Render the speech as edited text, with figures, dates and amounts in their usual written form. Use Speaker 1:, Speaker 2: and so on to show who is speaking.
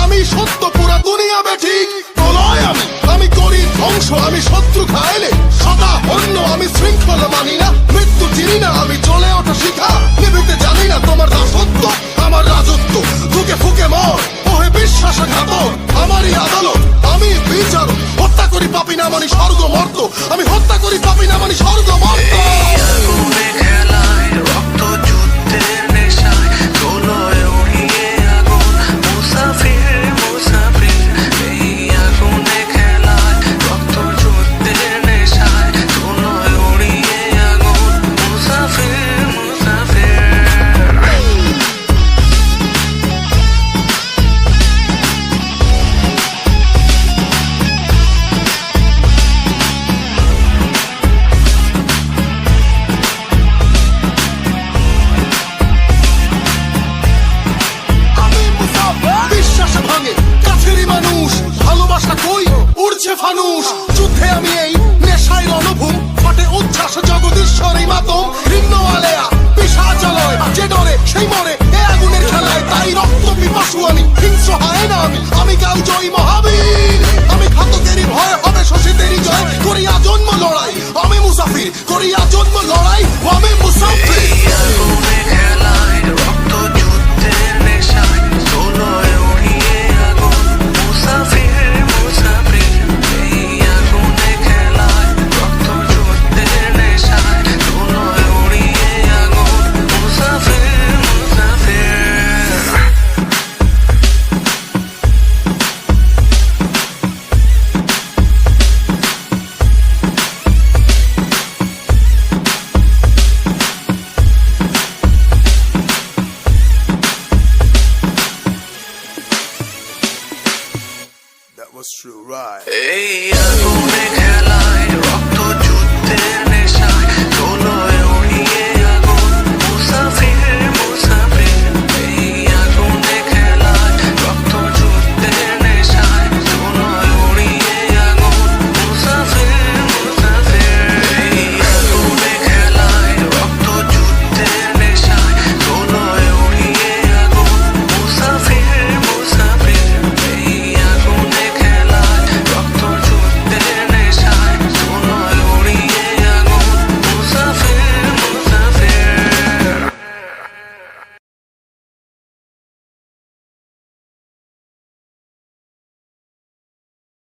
Speaker 1: আমি সত্য, পুরা দুনিয়া বেঠিক। প্রলয় আমি করি ধ্বংস, আমি শত্রু খাইলে সদা হন্য। আমি শৃঙ্খল মানি না, মৃত্যু চিনি না, আমি চলে ওঠা শিখা। নিভিতে জানি না তোমার দাসত্ব, আমার রাজত্ব। ফুকে ফুকে মর ওহে বিশ্বাসঘাতক, আমারই আদালত, আমি বিচার। হত্যা করি পাপি না মানি স্বর্গ মর্ত, আমি হত্যা করি পাপি না মানি স্বর্গ মর্ত। ভালোবাসা কই উড়ছে ফানুষ, যুদ্ধে আমি এই নেশায় রণভূম। ফাটে উচ্ছ্বাস জগদীশ্বরী মাতম, ভিন্ন আলেয়া পিশাচালয়। যে ডরে সেই মরে এ আগুনের খেলায়, তাই রক্ত পিপাসু আমি, হিংস্র হয় না আমি কাল জয়ী মহাবীর। আমি ঘাতকেরই ভয় হবে শোষিতেরই জয়, করি আজন্ম লড়াই। আমি মুসাফির করি আজন্ম লড়াই, আমি মুসাফির। That was true, right? Hey,